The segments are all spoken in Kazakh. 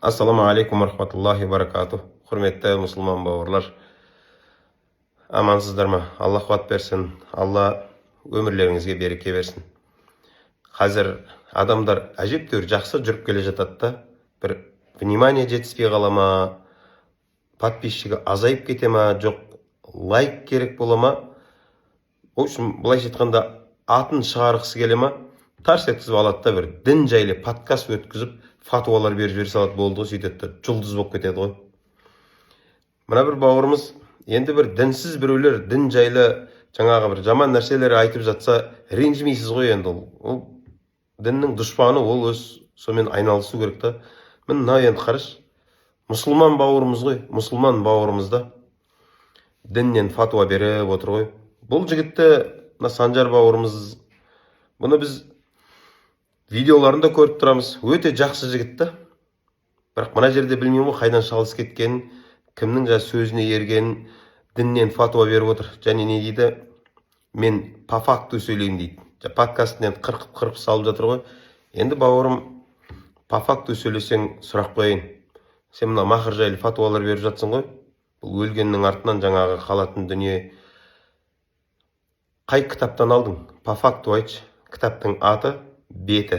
Ассаламу алейкум рахматуллахи баракату. Құрметті мұсылман бауырлар, амансыздар ма? Алла қуат берсін, Алла өмірлеріңізге береке берсін. Қазір адамдар әжептәуір жақсы жүріп келе жатады да, бір внимание жетіспей қала ма, подписчигі азайып кете ма, жоқ лайк керек бола ма? В общем, былайша айтқанда атын шығарғысы келе ма, тарс еткізіп алады да, бір дін жайлы подкаст өткізіп фатуалар беріп жібере салады, болды ғой, сөйтеді, жұлдыз болып кетеді ғой. Мына бір бауырымыз енді бір дінсіз біреулер дін жайлы жаңағы бір жаман нәрселер айтып жатса, ренжімейсіз ғой. Енді ол діннің дұшпаны, ол өз сонымен айналысу керек та. Мына енді қараш, мұсылман бауырымыз ғой, мұсылман бауырымызда діннен фатуа беріп отыр ғой. Бұл жігітті, мына Санжар бауырымыз, бұны біз видеоларында көріп тұрамыз, өте жақсы жігіт та. Бірақ мына жерде білмеймін ғой, қайдан шалыс кеткенін, кімнің сөзіне ергенін, діннен фатуа беріп отыр. Және не дейді? Мен по факту сөйлеймін дейді. Подкастын қырқып салып жатыр ғой. Енді бауырым, по факту сөйлесең, сұрақ қояйын. Сен мына махр жайлы фатуалар беріп жатсың ғой. Бұл өлгеннің артынан жаңағы қалатын дүние. Қай кітаптан алдың? По факту айтшы. Кітаптың аты, беті.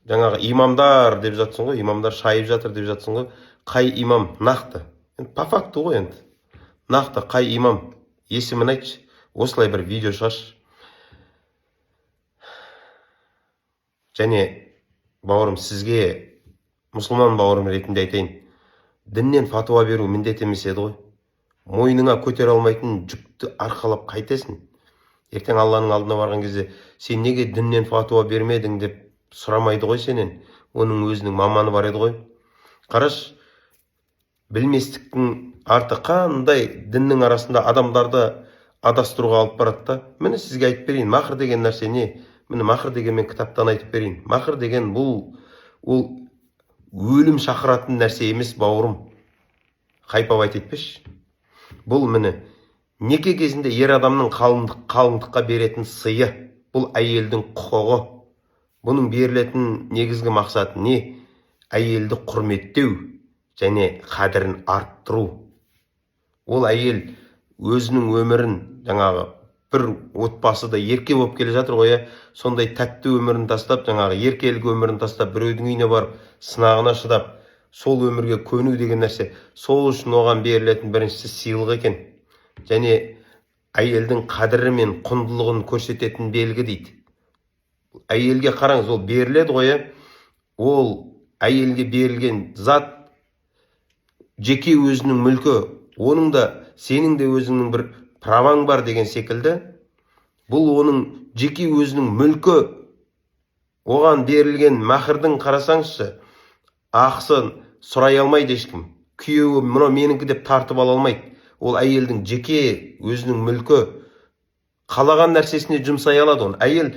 Жаңағы имамдар деп жатсың ғой, имамдар шайып жатыр деп жатсың ғой. Қай имам? Нақты. По факту ғой енді. Нақты қай имам? Есімін айтшы. Осылай бір видео шығаршы. Және бауырым, сізге мұсылман бауырым ретінде айтайын. Діннен фатуа беру міндет емес еді ғой. Мойныңа көтер алмайтын жүкті арқалап қайтесің. Ертең Алланың алдына барған кезде сен неге діннен фатуа бермедің деп сұрамайды ғой сенен. Оның өзінің маманы бар еді ғой. Қараш, білместіктің арты қандай діннің арасында адамдарды адастыруға алып барады да. Міне сізге айтып берейін, махр деген нәрсе не? Міне махр деген мен кітаптан айтып берейін. Махр деген бұл ол өлім шақыратын нәрсе емес бауырым. Хайпап айтпеші. Бұл міне неке кезінде ер адамның қалыңдыққа беретін сыйы. Бұл әйелдің құқығы. Бұның берілетін негізгі мақсаты не? Әйелді құрметтеу және қадірін арттыру. Ол әйел өзінің өмірін, жаңағы бір отбасыда ерке болып келе жатыр ғой, сондай тәтті өмірін тастап, жаңағы еркелік өмірін тастап, біреудің үйіне барып, сынағына шыдап, сол өмірге көну деген нәрсе, сол үшін оған берілетін біріншісі сыйлық екен. Және әйелдің қадірі мен құндылығын көрсететін белгі дейді. Әйелге қараңыз, ол беріледі ғой, ол әйелге берілген зат жеке өзінің мүлкі, оның да сенің де өзіңнің бір праваң бар деген секілді. Бұл оның жеке өзінің мүлкі, оған берілген махрдың қарасаңызшы, ақысын сұрай алмайды ешкім. Күйеуі мұны меніңкі деп тартып ала алмайды. Ол әйелдің жеке өзінің мүлкі, қалаған нәрсесіне жұмсай алады оны. Әйел,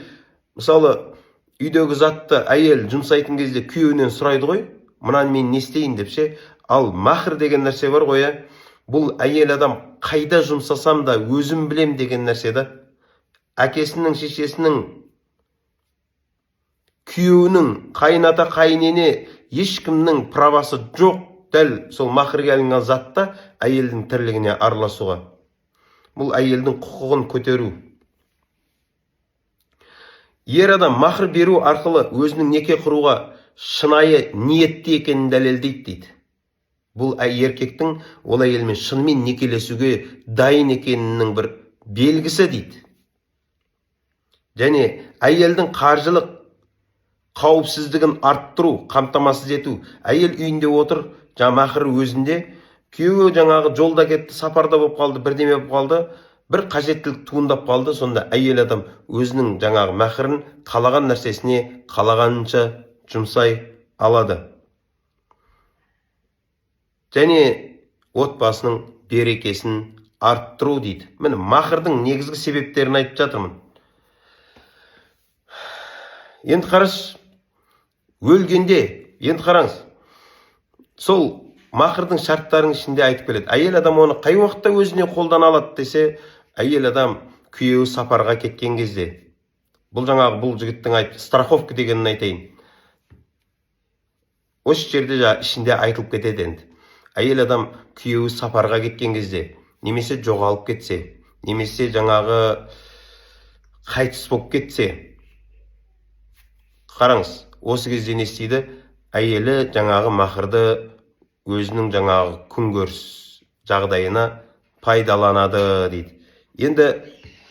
мысалы, үйдегі затты әйел жұмсайтын кезде күйеуінен сұрайды ғой, мұнан мен не істейін деп ше. Ал махр деген нәрсе бар ғой, бұл әйел адам қайда жұмсасам да өзім білем деген нәрсе да. Әкесінің, шешесінің, күйеуінің, қайната, қайнене ешкімнің правасы жоқ. Дәл сол махрге алынған затта әйелдің тірлігіне араласуға. Бұл әйелдің құқығын көтеру. Ер адам махр беру арқылы өзінің неке құруға шынайы ниетті екенін дәлелдейді дейді. Бұл еркектің ол әйелмен шынымен некелесуге дайын екенінің бір белгісі дейді. Және әйелдің қаржылық қауіпсіздігін арттыру, қамтамасыз ету. Әйел үйінде отыр, махр өзінде, күйеуі жаңағы жолда кетті, сапарда болып қалды, бірдеме болып қалды, бір қажеттілік туындап қалды. Сонда әйел адам өзінің жаңағы махрын қалаған нәрсесіне қалағанынша жұмсай алады. Және отбасының берекесін арттыру дейді. Міне махрдың негізгі себептерін айтып жатырмын. Енді қараш, өлгенде, енді қараңыз, сол махрдың шарттарының ішінде айтып келеді. Әйел адам оны қай уақытта өзіне қолдан алады десе, әйел адам күйеуі сапарға кеткен кезде. Бұл жаңағы бұл жігіттің страховка дегенін айтайын. осы жерде жаңа ішінде айтылып кетеді енді. Әйел адам күйеуі сапарға кеткен кезде, немесе жоғалып кетсе, немесе жаңағы қайтыс болып кетсе, қараңыз, осы кезде не істейді? Әйелі жаңағы махырды өзінің жаңағы күнкөріс жағдайына пайдаланады дейді. Енді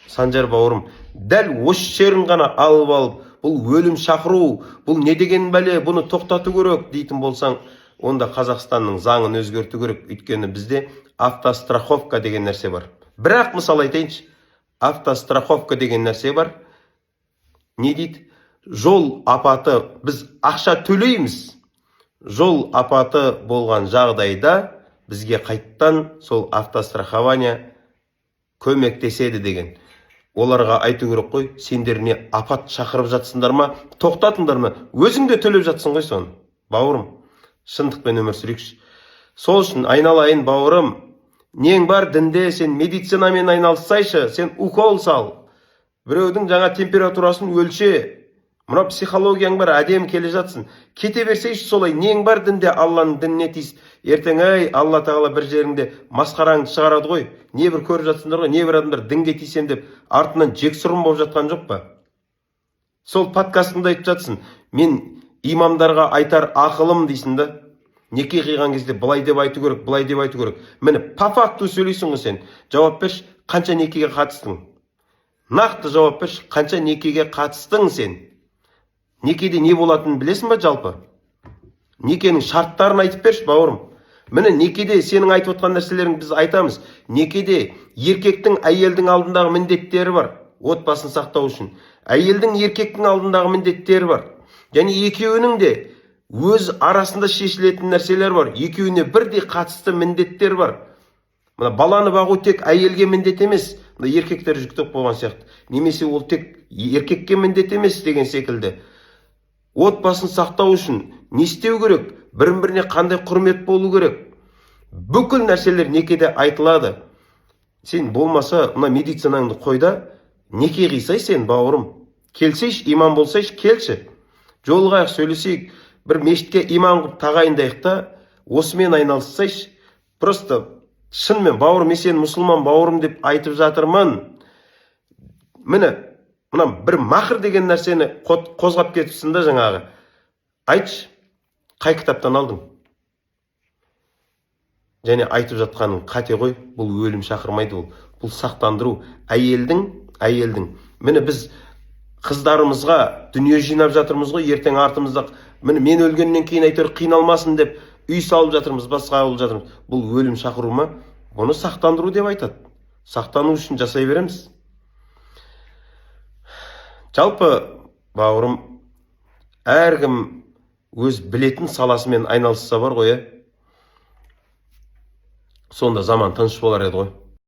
Санжар бауырым, дәл осы жерін ғана алып, бұл өлім шақыру, бұл не деген бәле, бұны тоқтату керек дейтін болсаң, онда Қазақстанның заңын өзгерту керек. Өйткені бізде автостраховка деген нәрсе бар. Бірақ мысал айтайыншы, автостраховка деген нәрсе бар. Не дейді? Жол апаты, біз ақша төлейміз. Жол апаты болған жағдайда бізге қайттан сол автострахование көмектеседі деген. Оларға айту керек қой, сендер не апат шақырып жатсыңдар ма, тоқтатыңдар ма, өзің де төлеп жатсың ғой соны. Бауырым, шындықпен өмір сүрейікші. Сол үшін айналайын бауырым, нең бар дінде, сен медицинамен айналыссайшы, сен укол сал, біреудің жаңа температурасын өлше, мына психологияң бар, әдем келе жатсың, кете берсейші солай, нең бар дінде, Алланың дініне тиіс. Ертең Алла тағала бір жеріңде масқараңды шығарады ғой, не бір көріп жатсыңдар ғой, не бір адамдар дінге тиісем деп артынан жексұрын болып жатқан жоқ па? Сол подкастыңда айтып жатсың, мен имамдарға айтар ақылым дейсің да, неке қиған кезде былай деп айту керек, былай деп айту керек. Міне по факту сөйлейсің ғой сен. Жауап берші, қанша некеге қатыстың? Нақты жауап берші, қанша некеге қатыстың сен? Некеде не болатынын білесің ба жалпы? Некенің шарттарын айтып берші бауырым. Міне некеде сенің айтып отқан нәрселерің біз айтамыз. Некеде еркектің әйелдің алдындағы міндеттері бар, отбасын сақтау үшін. Әйелдің еркектің алдындағы міндеттері бар. Және екеуінің де өз арасында шешілетін нәрселер бар. Екеуіне бірдей қатысты міндеттер бар. Мына баланы бағу тек әйелге міндет емес, мына еркектер жүктеп қойған сияқты. Немесе ол тек еркекке міндет емес деген секілді. Отбасын сақтау үшін не істеу керек? Бірін-біріне қандай құрмет болу керек? Бүкіл нәрселер некеде айтылады. Сен болмаса, мына медицинаңды қойда, неке қисай сен бауырым. Келсейш, имам болсайш, келші. Жолығайық, сөйлесейік, бір мешітке имам қып тағайындайық та, осымен айналыссайш. Просто шынымен бауырым, мен сен мұсылман бауырым деп айтып жатырмын. Міне, мына бір махыр деген нәрсені қозғап кетіпсің да жаңағы. Айтшы, қай кітаптан алдың? Және айтып жатқаның қате ғой, бұл өлім шақырмайды, бұл сақтандыру. Әйелдің. Міне біз қыздарымызға дүние жинап жатырмыз ғой, ертең артымызда, міне мен өлгеннен кейін әйтеуір қиналмасын деп үй салып жатырмыз, басқа алып жатырмыз. Бұл өлім шақыру ма? Бұны сақтандыру деп айтады. Сақтану үшін жасай береміз. Жалпы бауырым, әркім өз білетін саласымен айналысса бар ғой, сонда заман тыныш болар еді ғой.